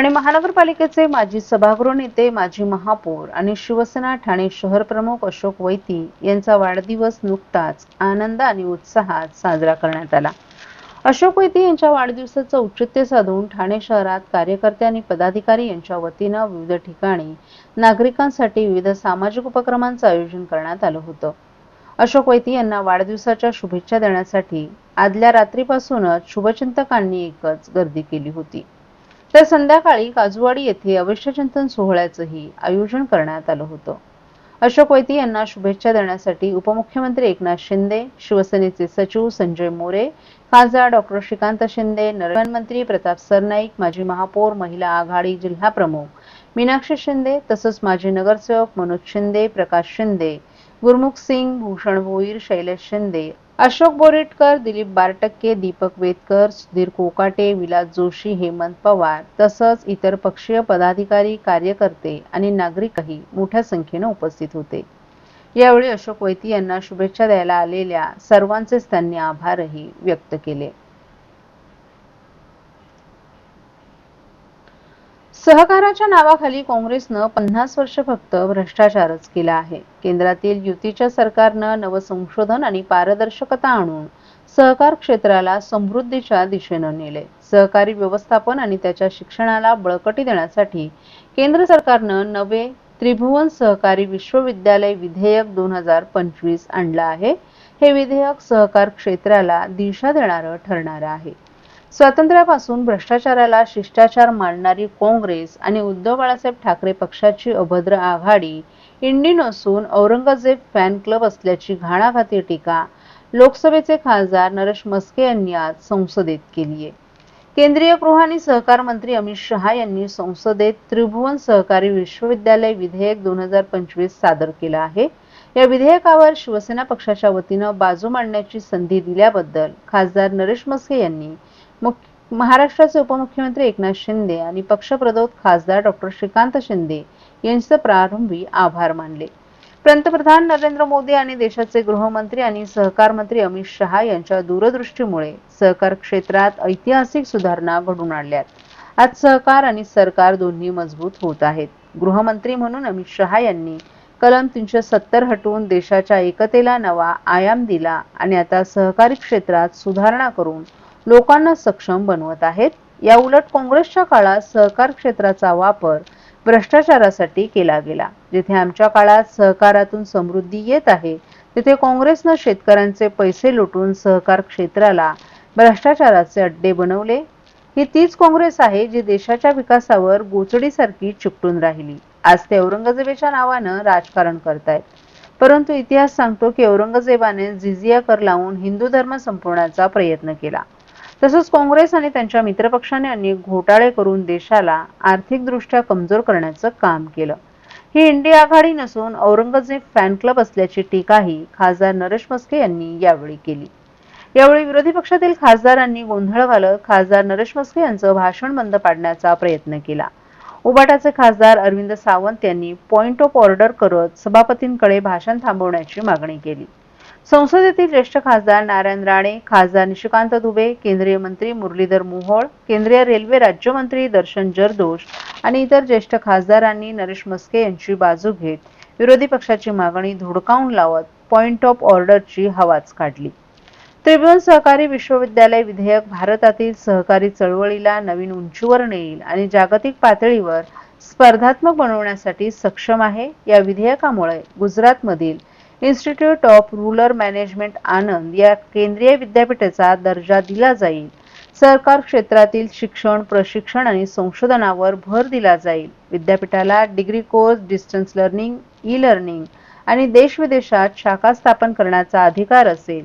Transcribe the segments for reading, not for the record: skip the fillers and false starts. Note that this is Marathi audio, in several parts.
ठाणे महानगरपालिकेचे माजी सभागृह नेते, माजी महापौर आणि शिवसेना ठाणे शहर प्रमुख अशोक वैती यांचा वाढदिवस नुकताच आनंद आणि उत्साहात साजरा करण्यात आला। अशोक वैती यांच्या वाढदिवसाचं औचित्य साधून ठाणे शहरात कार्यकर्ते आणि पदाधिकारी यांच्या वतीनं विविध ठिकाणी नागरिकांसाठी विविध सामाजिक उपक्रमांचं आयोजन करण्यात आलं होतं। अशोक वैती यांना वाढदिवसाच्या शुभेच्छा देण्यासाठी आदल्या रात्रीपासूनच शुभचिंतकांनी एकच गर्दी केली होती। तर संध्याकाळी काजूवाडी येथे अवश्यचिंतन सोहळ्याचंही आयोजन करण्यात आलं होतं। अशोक वैती यांना शुभेच्छा देण्यासाठी उपमुख्यमंत्री एकनाथ शिंदे, शिवसेनेचे सचिव संजय मोरे, खासदार डॉक्टर श्रीकांत शिंदे, मंत्री प्रताप सरनाईक, माजी महापौर, महिला आघाडी जिल्हा प्रमुख मीनाक्षी शिंदे, तसंच माजी नगरसेवक मनोज शिंदे, प्रकाश शिंदे, गुरमुख सिंग, भूषण भोईर, शैलेश शिंदे, अशोक बोरेटकर, दिलीप बारटक्के, दीपक वेदकर, सुधीर कोकाटे, विलास जोशी, हेमंत पवार तसंच इतर पक्षीय पदाधिकारी, कार्यकर्ते आणि नागरिकही मोठ्या संख्येने उपस्थित होते। यावेळी अशोक वैती यांना शुभेच्छा द्यायला आलेल्या सर्वांचेच त्यांनी आभारही व्यक्त केले। सहकाराच्या नावाखाली काँग्रेसनं 50 वर्ष फक्त भ्रष्टाचारच केला आहे। केंद्रातील युतीच्या सरकारनं नवसंशोधन आणि पारदर्शकता आणून सहकार क्षेत्राला समृद्धीच्या दिशेनं नेले। सहकारी व्यवस्थापन आणि त्याच्या शिक्षणाला बळकटी देण्यासाठी केंद्र सरकारनं नवे त्रिभुवन सहकारी विश्वविद्यालय विधेयक 2025 आणलं आहे। हे विधेयक सहकार क्षेत्राला दिशा देणारं ठरणार आहे। स्वातंत्र्यापासून भ्रष्टाचाराला शिष्टाचार मानणारी काँग्रेस आणि उद्धव बाळासाहेब ठाकरे पक्षाची अभद्र आघाडी इंडी नसून औरंगजेब फॅन क्लब असल्याची घाणाघाती टीका लोकसभेचे खासदार नरेश मस्के यांनी आज संसदेत केली आहे। केंद्रीय गृह आणि सहकार मंत्री अमित शहा यांनी संसदेत त्रिभुवन सहकारी विश्वविद्यालय विधेयक 2025 सादर केलं आहे। या विधेयकावर शिवसेना पक्षाच्या वतीनं बाजू मांडण्याची संधी दिल्याबद्दल खासदार नरेश मस्के यांनी महाराष्ट्राचे उपमुख्यमंत्री एकनाथ शिंदे आणि पक्षप्रतोद खासदार डॉक्टर श्रीकांत शिंदे यांचे प्रारंभी आभार मानले। पंतप्रधान नरेंद्र मोदी आणि देशाचे गृहमंत्री आणि सहकार मंत्री अमित शहा यांच्या दूरदृष्टीमुळे सहकार क्षेत्रात ऐतिहासिक सुधारणा घडून आणल्यात। आज सहकार आणि सरकार दोन्ही मजबूत होत आहेत। गृहमंत्री म्हणून अमित शहा यांनी कलम 370 हटवून देशाच्या एकतेला नवा आयाम दिला आणि आता सहकारी क्षेत्रात सुधारणा करून लोकांना सक्षम बनवत आहेत। या उलट काँग्रेसच्या काळात सहकार क्षेत्राचा वापर भ्रष्टाचारासाठी केला गेला। जिथे आमच्या काळात सहकारातून समृद्धी येत आहे, तिथे काँग्रेसनं शेतकऱ्यांचे पैसे लुटून सहकार क्षेत्राला भ्रष्टाचाराचे अड्डे बनवले। ही तीच काँग्रेस आहे जी देशाच्या विकासावर गोचडीसारखी चिकटून राहिली। आज ते औरंगजेबाच्या नावानं राजकारण करतायत, परंतु इतिहास सांगतो की औरंगजेबाने जिझिया कर लावून हिंदू धर्म संपवण्याचा प्रयत्न केला। तसंच काँग्रेस आणि त्यांच्या मित्रपक्षाने अनेक घोटाळे करून देशाला आर्थिकदृष्ट्या कमजोर करण्याचं काम केलं। ही इंडी आघाडी नसून औरंगजेब फॅन क्लब असल्याची टीकाही खासदार नरेश मस्के यांनी यावेळी केली। यावेळी विरोधी पक्षातील खासदारांनी गोंधळ घालत खासदार नरेश मस्के यांचं भाषण बंद पाडण्याचा प्रयत्न केला। उबाटाचे खासदार अरविंद सावंत यांनी पॉइंट ऑफ ऑर्डर करत सभापतींकडे भाषण थांबवण्याची मागणी केली। संसदेतील ज्येष्ठ खासदार नारायण राणे, खासदार निशिकांत दुबे, केंद्रीय मंत्री मुरलीधर मोहोळ, केंद्रीय रेल्वे राज्यमंत्री दर्शन जरदोश आणि इतर ज्येष्ठ खासदारांनी नरेश मस्के यांची बाजू घेत विरोधी पक्षाची मागणी धुडकावून लावत पॉइंट ऑफ ऑर्डरची हवाच काढली। त्रिभुवन सहकारी विश्वविद्यालय विधेयक भारतातील सहकारी चळवळीला नवीन उंचीवर नेईल आणि जागतिक पातळीवर स्पर्धात्मक बनवण्यासाठी सक्षम आहे। या विधेयकामुळे गुजरातमधील इन्स्टिट्यूट ऑफ रूरल मॅनेजमेंट आनंद या केंद्रीय विद्यापीठाचा दर्जा दिला जाईल। सहकार क्षेत्रातील शिक्षण, प्रशिक्षण आणि संशोधनावर भर दिला जाईल। विद्यापीठाला degree course, distance learning, e learning आणि देश-विदेशात शाखा स्थापन करण्याचा अधिकार असेल।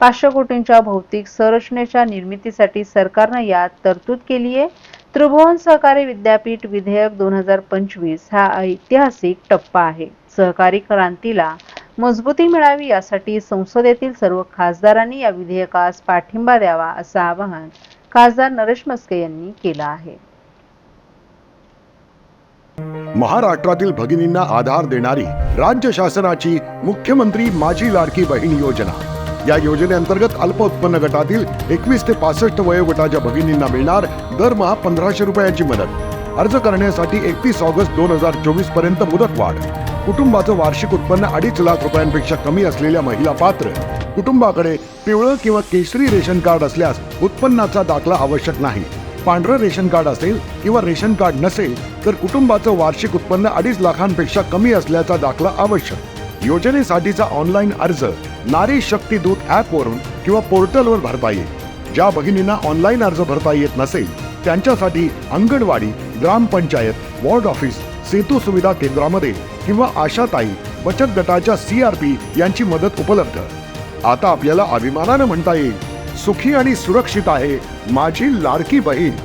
500 कोटींच्या भौतिक संरचनेच्या निर्मितीसाठी सरकारनं यात तरतूद केली आहे। त्रिभुवन सहकारी विद्यापीठ विधेयक 2025 हा ऐतिहासिक टप्पा आहे। सहकारी क्रांतीला मजबूती मिळावी यासाठी संसदेतील सर्व खासदारांनी या विधेयकास पाठिंबा द्यावा असं आवाहन खासदार नरेश मस्के यांनी केलं आहे। महाराष्ट्रातील भगिनींना आधार देणारी राज्य शासनाची मुख्यमंत्री माझी लाडकी बहीण योजना। या योजनेअंतर्गत अल्प उत्पन्न गटातील 21 ते 65 वयोगटाच्या भगिनींना मिळणार दरमहा 1500 रुपयांची मदत। अर्ज करण्यासाठी 31 ऑगस्ट 2024 पर्यंत मुदतवाढ. कुटुंबाचं वार्षिक उत्पन्न 2.5 लाख रुपयांपेक्षा कमी असलेल्या महिला पात्र. कुटुंबाकडे पिवळं किंवा केशरी रेशन कार्ड असल्यास उत्पन्नाचा दाखला आवश्यक नाही. पांढरं रेशन कार्ड असेल किंवा रेशन कार्ड नसेल तर कुटुंबाचं वार्षिक उत्पन्न 2.5 लाखांपेक्षा कमी असल्याचा दाखला आवश्यक. योजनेसाठीचा ऑनलाईन अर्ज नारी शक्ती दूत ॲपवरून किंवा पोर्टलवर भरता येईल. ज्या भगिनींना ऑनलाईन अर्ज भरता येत नसेल त्यांच्यासाठी अंगणवाडी, ग्रामपंचायत, वॉर्ड ऑफिस, सेतू सुविधा केंद्रामध्ये किंवा आशाताई बचत गटाच्या CRP यांची मदत उपलब्ध. आता आपल्याला अभिमानानं म्हणता येईल, सुखी आणि सुरक्षित आहे माझी लाडकी बहीण.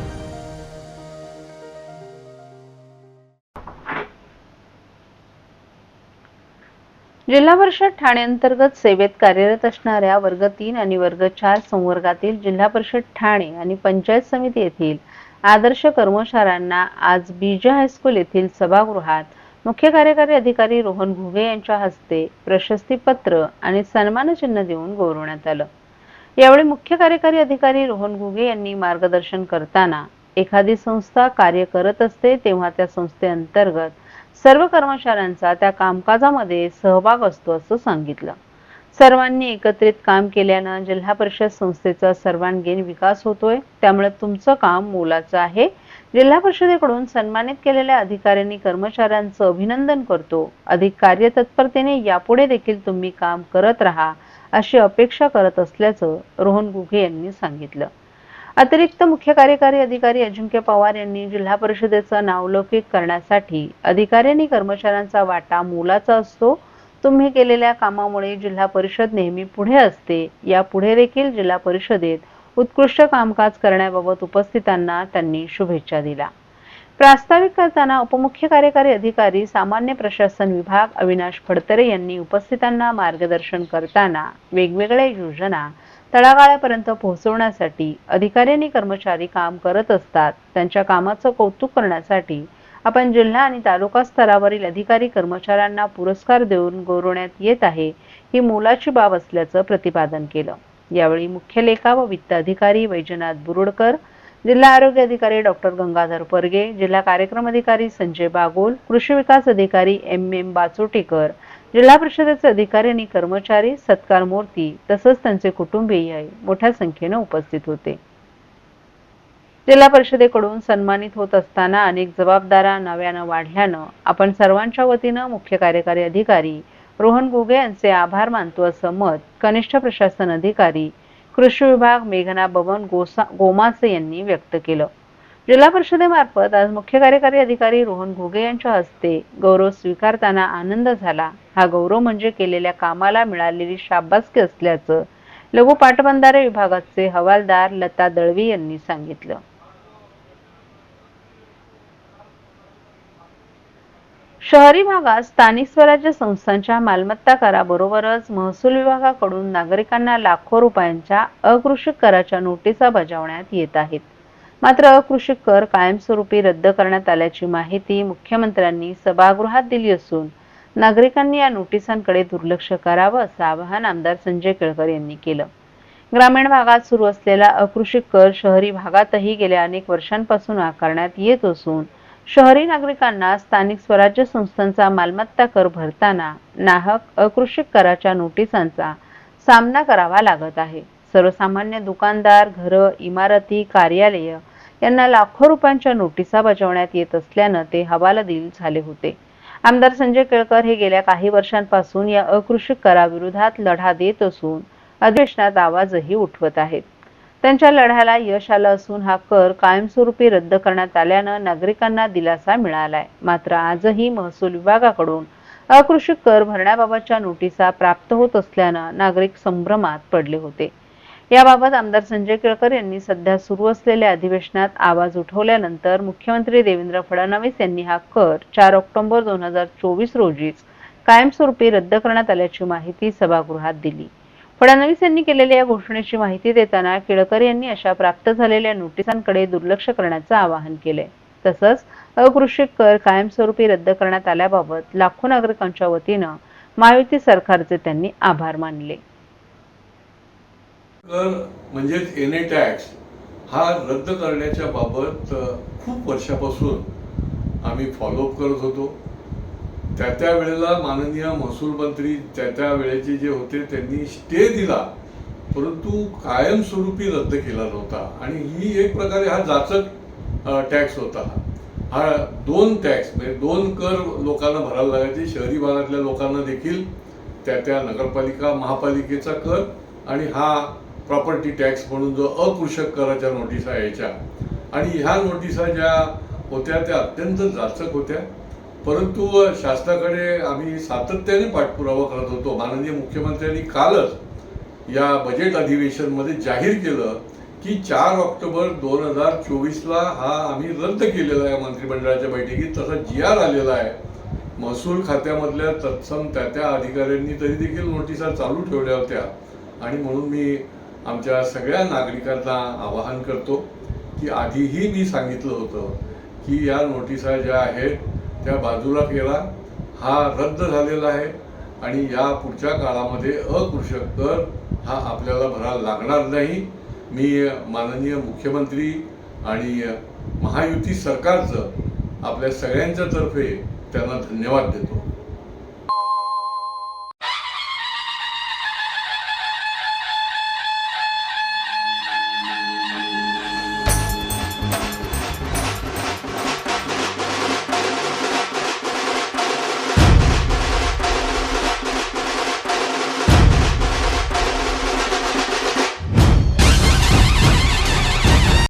जिल्हा परिषद ठाणे अंतर्गत सेवेत कार्यरत असणाऱ्या वर्ग 3 आणि वर्ग 4 संवर्गातील जिल्हा परिषद ठाणे आणि पंचायत समिती येथील आदर्श कर्मचाऱ्यांना आज बीजे हायस्कूल येथील सभागृहात मुख्य कार्यकारी अधिकारी रोहन घुगे यांच्या हस्ते प्रशस्तीपत्र आणि सन्मानचिन्ह देऊन गौरवण्यात आलं. यावेळी मुख्य कार्यकारी अधिकारी रोहन घुगे यांनी मार्गदर्शन करताना एखादी संस्था कार्य करत असते तेव्हा त्या संस्थेअंतर्गत सर्व कर्मचाऱ्यांचा त्या कामकाजामध्ये सहभाग असतो असं सांगितलं. सर्वांनी एकत्रित काम केल्यानं जिल्हा परिषद संस्थेचा सर्वांगीण विकास होतोय. त्यामुळे तुमचं काम मोलाचं आहे. जिल्हा परिषदेकडून सन्मानित केलेल्या अधिकाऱ्यांनी कर्मचाऱ्यांचं अभिनंदन करतो. अधिक कार्यतत्परतेने यापुढे देखील तुम्ही काम करत राहा अशी अपेक्षा करत असल्याचं रोहन घुगे यांनी सांगितलं. अतिरिक्त मुख्य कार्यकारी अधिकारी अजिंक्य पवार यांनी जिल्हा परिषदेचं नावलौकिक करण्यासाठी अधिकारी आणि कर्मचाऱ्यांचा वाटा मोलाचा असतो. तुम्ही केलेल्या कामामुळे जिल्हा परिषद नेहमी पुढे असते. यापुढे देखील जिल्हा परिषदेत उत्कृष्ट कामकाज करण्याबाबत उपस्थितांना त्यांनी शुभेच्छा दिल्या. प्रास्ताविक करताना उपमुख्य कार्यकारी अधिकारी सामान्य प्रशासन विभाग अविनाश फडतरे यांनी उपस्थितांना मार्गदर्शन करताना वेगवेगळ्या योजना तळागाळापर्यंत पोहोचवण्यासाठी अधिकारी आणि कर्मचारी काम करत असतात. त्यांच्या कामाचं कौतुक करण्यासाठी आपण जिल्हा आणि तालुका स्तरावरील अधिकारी कर्मचाऱ्यांना पुरस्कार देऊन गौरवण्यात येत आहे. ही मोलाची बाब असल्याचं प्रतिपादन केलं. यावेळी मुख्य लेखा व वित्त अधिकारी वैजनाथ बुरुडकर, जिल्हा आरोग्य अधिकारी डॉक्टर गंगाधर परगे, जिल्हा कार्यक्रम अधिकारी संजय बागोल, कृषी विकास अधिकारी MM बाचोटीकर, जिल्हा परिषदेचे अधिकारी आणि कर्मचारी, सत्कार मूर्ती तसंच त्यांचे कुटुंबीय मोठ्या संख्येने उपस्थित होते. जिल्हा परिषदेकडून सन्मानित होत असताना अनेक जबाबदाऱ्या नव्यानं वाढल्यानं आपण सर्वांच्या वतीनं मुख्य कार्यकारी अधिकारी रोहन घुगे यांचे आभार मानतो असं मत कनिष्ठ प्रशासन अधिकारी कृषी विभाग मेघना बबन गोमासे यांनी व्यक्त केलं. जिल्हा परिषदेमार्फत आज मुख्य कार्यकारी अधिकारी रोहन घुगे यांच्या हस्ते गौरव स्वीकारताना आनंद झाला. हा गौरव म्हणजे केलेल्या कामाला मिळालेली शाबासकी असल्याचं लघु पाटबंधारे विभागाचे हवालदार लता दळवी यांनी सांगितलं. शहरी भागात स्थानिक स्वराज्य संस्थांच्या मालमत्ता कराबरोबरच महसूल विभागाकडून नागरिकांना लाखो रुपयांच्या अकृषिक कराच्या नोटिसा बजावण्यात येत आहेत. मात्र अकृषिक कर कायमस्वरूपी रद्द करण्यात आल्याची माहिती मुख्यमंत्र्यांनी सभागृहात दिली असून नागरिकांनी या नोटिसांकडे दुर्लक्ष करावं असं आवाहन आमदार संजय केळकर यांनी केलं. ग्रामीण भागात सुरू असलेला अकृषिक कर शहरी भागातही गेल्या अनेक वर्षांपासून आकारण्यात येत असून शहरी नागरिकांना स्थानिक स्वराज्य संस्थांचा मालमत्ता कर भरताना नाहक अकृषिक कराच्या नोटिसांचा सामना करावा लागत आहे. सर्वसामान्य दुकानदार, घरं, इमारती, कार्यालय यांना लाखो रुपयांच्या नोटिसा बजावण्यात येत असल्यानं ते हवालदिल झाले होते. आमदार संजय केळकर हे गेल्या काही वर्षांपासून या अकृषिक कराविरोधात लढा देत असून अधिवेशनात आवाजही उठवत आहेत. त्यांच्या लढ्याला यश आलं असून हा कर कायमस्वरूपी रद्द करण्यात आल्यानं नागरिकांना दिलासा मिळालाय. मात्र आजही महसूल विभागाकडून अकृषिक कर भरण्याबाबतच्या नोटिसा प्राप्त होत असल्यानं नागरिक संभ्रमात पडले होते. याबाबत आमदार संजय केळकर यांनी सध्या सुरू असलेल्या अधिवेशनात आवाज उठवल्यानंतर मुख्यमंत्री देवेंद्र फडणवीस यांनी हा कर 4 ऑक्टोबर 2024 रोजीच कायमस्वरूपी रद्द करण्यात आल्याची माहिती सभागृहात दिली. फडणवीस यांनी केलेल्या या घोषणेची माहिती देताना केळकर यांनी अशा प्राप्त झालेल्या नोटिसांकडे दुर्लक्ष करण्याचं आवाहन केले. तसंच अकृषिक कर कायमस्वरूपी रद्द करण्यात आल्याबाबत लाखो नागरिकांच्या वतीनं महायुती सरकारचे त्यांनी आभार मानले. कर म्हणजेच एनए टॅक्स हा रद्द करण्याच्या बाबत खूप वर्षापासून आम्ही फॉलोअप करत होतो. त्या वेळेला माननीय महसूल मंत्री त्या वेळेचे जे होते त्यांनी स्टे दिला, परंतु कायमस्वरूपी रद्द केला नव्हता. आणि ही एक प्रकारे हा जाचक टॅक्स होता. हा 2 टॅक्स म्हणजे 2 कर लोकांना भरायला लागायचे. शहरी भागातल्या लोकांना देखील त्या नगरपालिका महापालिकेचा कर आणि हा प्रॉपर्टी टॅक्स म्हणून जो अकृषक कराच्या नोटिसा यायच्या. आणि ह्या नोटिसा ज्या होत्या त्या अत्यंत जाचक होत्या. परंतु शासनाकडे आम्ही सातत्याने पाठपुरावा करत होतो. माननीय मुख्यमंत्र्यांनी कालच या बजेट अधिवेशनमध्ये जाहीर केलं की 4 ऑक्टोबर 2024ला हा आम्ही रद्द केलेला आहे मंत्रिमंडळाच्या बैठकीत. तसा GR आलेला आहे. महसूल खात्यामधल्या तत्सम त्या अधिकाऱ्यांनी तरी देखील नोटिसा चालू ठेवल्या होत्या. आणि म्हणून मी आमच्या सगळ्या नागरिकांना आवाहन करतो की आधीही मी सांगितलं होतं की या नोटिसा ज्या आहेत त्या बाजूला केला. हा रद्द झालेला आहे आणि या पुढच्या काळामध्ये अकृषक कर हा आपल्याला भरायला लागणार नाही. मी माननीय मुख्यमंत्री आणि महायुती सरकारचं आपल्या सगळ्यांच्या तर्फे त्यांना धन्यवाद देतो.